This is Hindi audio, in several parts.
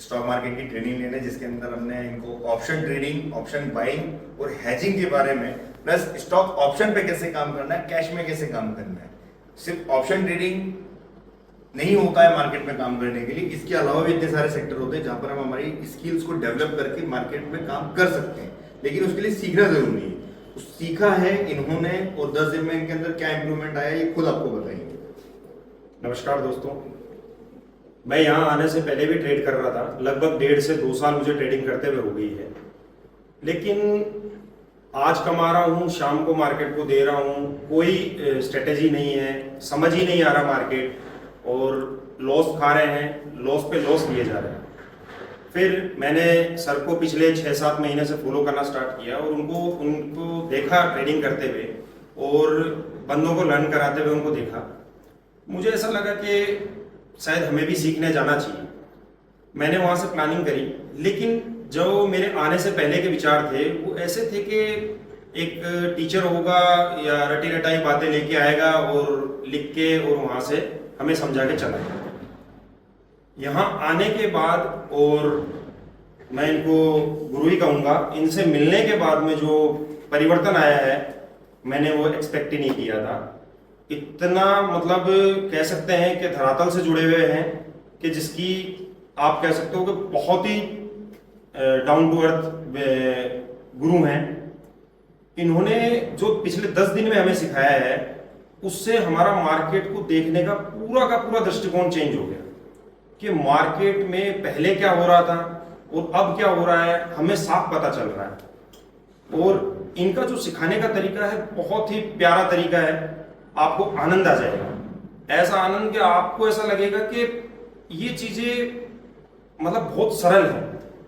स्टॉक मार्केट की ट्रेनिंग लेने, जिसके अंदर हमने इनको ऑप्शन ट्रेडिंग, ऑप्शन बाइंग और हैजिंग के बारे में, प्लस स्टॉक ऑप्शन पे कैसे काम करना है, कैश में कैसे काम करना है। सिर्फ ऑप्शन ट्रेडिंग नहीं होता है मार्केट में काम करने के लिए, इसके अलावा भी इतने सारे सेक्टर होते हैं जहां पर हम हमारी स्किल्स को डेवलप करके मार्केट में काम कर सकते हैं, लेकिन उसके लिए सीखना जरूरी है। तो सीखा है इन्होंने, और 10 दिन में इनके अंदर क्या इंप्रूवमेंट आया ये खुद आपको बताएंगे। नमस्कार दोस्तों, मैं यहाँ आने से पहले भी ट्रेड कर रहा था। लगभग 1.5 से 2 साल मुझे ट्रेडिंग करते हुए हो गई है, लेकिन आज कमा रहा हूँ, शाम को मार्केट को दे रहा हूँ, कोई स्ट्रेटेजी नहीं है, समझ ही नहीं आ रहा मार्केट, और लॉस खा रहे हैं, लॉस पे लॉस लिए जा रहे हैं। फिर मैंने सर को पिछले 6-7 महीने से फॉलो करना स्टार्ट किया और उनको देखा ट्रेडिंग करते हुए, और बंदों को लर्न कराते हुए उनको देखा। मुझे ऐसा लगा कि शायद हमें भी सीखने जाना चाहिए। मैंने वहाँ से प्लानिंग करी, लेकिन जो मेरे आने से पहले के विचार थे वो ऐसे थे कि एक टीचर होगा या रटी रटाई बातें लेके आएगा और लिख के और वहाँ से हमें समझा के चला जाएगा। यहाँ आने के बाद, और मैं इनको गुरु ही कहूँगा, इनसे मिलने के बाद में जो परिवर्तन आया है मैंने वो एक्सपेक्ट ही नहीं किया था। इतना मतलब कह सकते हैं कि धरातल से जुड़े हुए हैं कि जिसकी आप कह सकते हो कि बहुत ही डाउन टू अर्थ गुरु हैं। इन्होंने जो पिछले 10 दिन में हमें सिखाया है उससे हमारा मार्केट को देखने का पूरा दृष्टिकोण चेंज हो गया कि मार्केट में पहले क्या हो रहा था और अब क्या हो रहा है हमें साफ पता चल रहा है। और इनका जो सिखाने का तरीका है बहुत ही प्यारा तरीका है, आपको आनंद आ जाएगा। ऐसा आनंद कि आपको ऐसा लगेगा कि ये चीजें मतलब बहुत सरल है,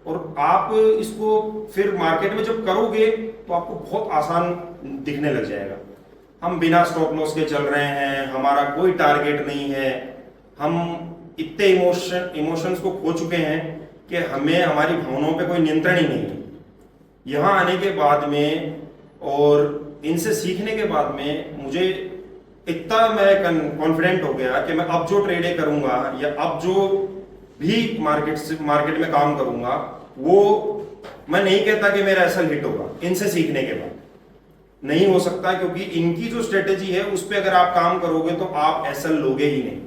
और आप इसको फिर मार्केट में जब करोगे तो आपको बहुत आसान दिखने लग जाएगा। हम बिना स्टॉप लॉस के चल रहे हैं, हमारा कोई टारगेट नहीं है, हम इतने इमोशंस को खो चुके हैं कि हमें हमारी भावनाओं पे कोई नियंत्रण ही नहीं है। यहाँ आने के बाद में और इनसे सीखने के बाद में मुझे इतना मैं कॉन्फिडेंट हो गया कि मैं अब जो ट्रेडें करूंगा या अब जो भी मार्केट में काम करूंगा वो मैं नहीं कहता कि मेरा एसएल हिट होगा इनसे सीखने के बाद। नहीं हो सकता, क्योंकि इनकी जो स्ट्रेटेजी है उस पर अगर आप काम करोगे तो आप एसएल लोगे ही नहीं।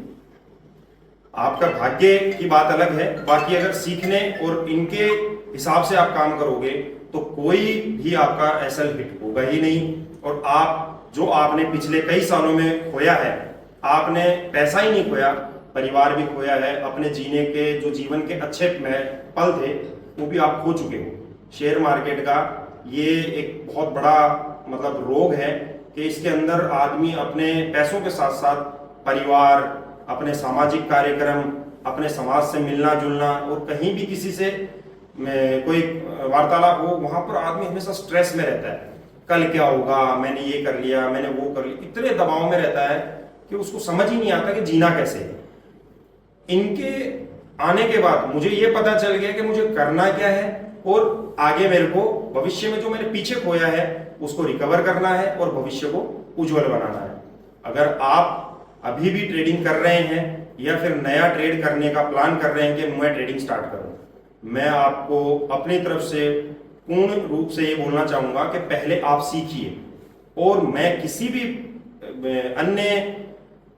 आपका भाग्य की बात अलग है, बाकी अगर सीखने और इनके हिसाब से आप काम करोगे तो कोई भी आपका एसएल हिट होगा ही नहीं। और आप जो आपने पिछले कई सालों में खोया है, आपने पैसा ही नहीं खोया, परिवार भी खोया है, अपने जीने के जो जीवन के अच्छे पल थे वो भी आप खो चुके हो। शेयर मार्केट का ये एक बहुत बड़ा मतलब रोग है कि इसके अंदर आदमी अपने पैसों के साथ साथ परिवार, अपने सामाजिक कार्यक्रम, अपने समाज से मिलना जुलना, और कहीं भी किसी से कोई वार्तालाप हो वहां पर आदमी हमेशा स्ट्रेस में रहता है। कल क्या होगा, मैंने ये कर लिया, मैंने वो कर लिया, इतने दबाव में रहता है कि उसको समझ ही नहीं आता कि जीना कैसे है। इनके आने के बाद मुझे ये पता चल गया कि मुझे करना क्या है, और आगे मेरे को भविष्य में जो मैंने पीछे खोया है उसको रिकवर करना है और भविष्य को उज्जवल बनाना है। अगर आप अभी भी ट्रेडिंग कर रहे हैं या फिर नया ट्रेड करने का प्लान कर रहे हैं कि मैं ट्रेडिंग स्टार्ट करूं, मैं आपको अपनी तरफ से पूर्ण रूप से ये बोलना चाहूंगा कि पहले आप सीखिए। और मैं किसी भी अन्य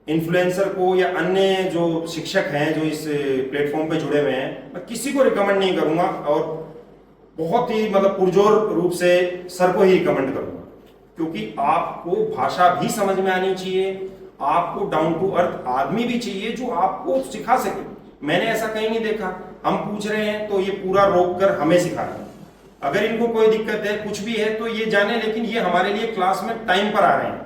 इन्फ्लुएंसर को या अन्य जो शिक्षक हैं जो इस प्लेटफॉर्म पे जुड़े हुए हैं, मैं किसी को रिकमेंड नहीं करूंगा, और बहुत ही मतलब पुरजोर रूप से सर को ही रिकमेंड करूंगा, क्योंकि आपको भाषा भी समझ में आनी चाहिए, आपको डाउन टू अर्थ आदमी भी चाहिए जो आपको सिखा सके। मैंने ऐसा कहीं नहीं देखा, हम पूछ रहे हैं तो ये पूरा रोक कर हमें सिखा रहे हैं। अगर इनको कोई दिक्कत है, कुछ भी है, तो ये जाने, लेकिन ये हमारे लिए क्लास में टाइम पर आ रहे हैं।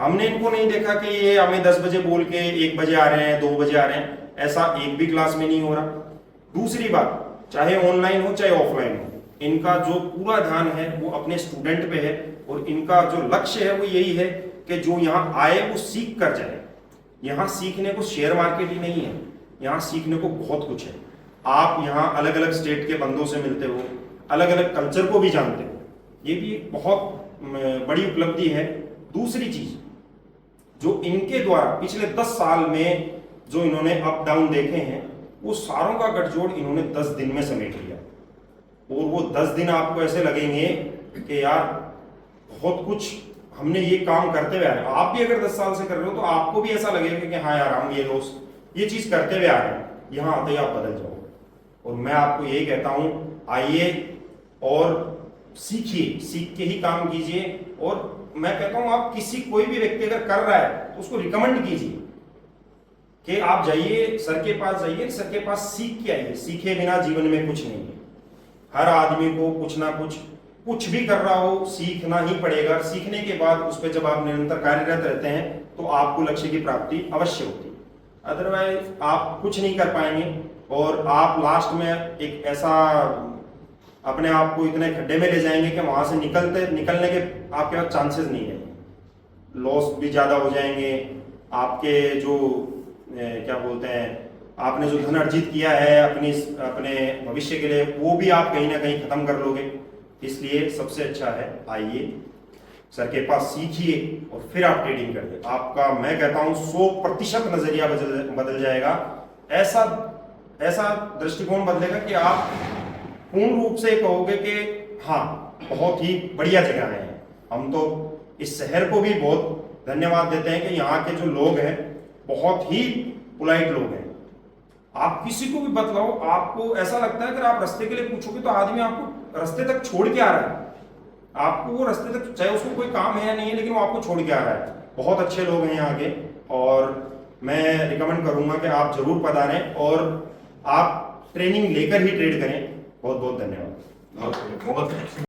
हमने इनको नहीं देखा कि ये हमें 10 बजे बोल के 1 बजे आ रहे हैं, 2 बजे आ रहे हैं, ऐसा एक भी क्लास में नहीं हो रहा। दूसरी बात, चाहे ऑनलाइन हो चाहे ऑफलाइन हो, इनका जो पूरा ध्यान है वो अपने स्टूडेंट पे है, और इनका जो लक्ष्य है वो यही है कि जो यहाँ आए वो सीख कर जाए। यहाँ सीखने को शेयर मार्केट ही नहीं है, यहाँ सीखने को बहुत कुछ है। आप यहाँ अलग अलग स्टेट के बंदों से मिलते हो, अलग अलग कल्चर को भी जानते हो, ये भी एक बहुत बड़ी उपलब्धि है। दूसरी चीज जो इनके द्वारा पिछले 10 साल में जो इन्होंने अप डाउन देखे हैं, वो सारों का गठजोड़ इन्होंने 10 दिन में समेट लिया। और वो 10 दिन आपको ऐसे लगेंगे कि यार बहुत कुछ हमने ये काम करते हुए आ रहे हैं। आप भी अगर 10 साल से कर रहे हो तो आपको भी ऐसा लगेगा कि हाँ यार हम ये चीज करते हुए आ रहे हैं, यहाँ आते ही आप बदल जाओ। और मैं आपको यही कहता हूं, आइए और सीखिए, सीख के ही काम कीजिए। और मैं कहता हूं आप कोई भी व्यक्ति अगर कर रहा है तो उसको रिकमेंड कीजिए कि आप जाइए सर के पास, जाइए सर के पास सीख के आइए। सीखे बिना जीवन में कुछ नहीं है। हर आदमी को कुछ ना कुछ भी कर रहा हो सीखना ही पड़ेगा। सीखने के बाद उस पर जब आप निरंतर कार्यरत रहते हैं तो आपको लक्ष्य की प्राप्ति अवश्य होती है। अदरवाइज आप कुछ नहीं कर पाएंगे और आप लास्ट में एक ऐसा अपने आप को इतने खड्डे में ले जाएंगे कि वहां से निकलने के आपके पास चांसेस नहीं रहेंगे। लॉस भी ज्यादा हो जाएंगे। आपके जो क्या बोलते हैं, आपने जो धन अर्जित किया है अपने भविष्य के लिए, वो भी आप कहीं ना कहीं खत्म कर लोगे। इसलिए सबसे अच्छा है आइए सर के पास सीखिए और फिर आप ट्रेडिंग करिए। आपका मैं कहता हूं 100% नजरिया बदल जाएगा। ऐसा दृष्टिकोण बदलेगा कि आप पूर्ण रूप से कहोगे कि हाँ बहुत ही बढ़िया जगह है। हम तो इस शहर को भी बहुत धन्यवाद देते हैं कि यहाँ के जो लोग हैं बहुत ही पोलाइट लोग हैं। आप किसी को भी बतलाओ, आपको ऐसा लगता है अगर आप रास्ते के लिए पूछोगे तो आदमी आपको रास्ते तक छोड़ के आ रहा है। आपको वो रास्ते तक, चाहे उसको कोई काम है या नहीं है, लेकिन वो आपको छोड़ के आ रहा है। बहुत अच्छे लोग हैं यहाँ के और मैं रिकमेंड करूंगा कि आप जरूर पधारें और आप ट्रेनिंग लेकर ही ट्रेड करें। बहुत बहुत धन्यवाद। बहुत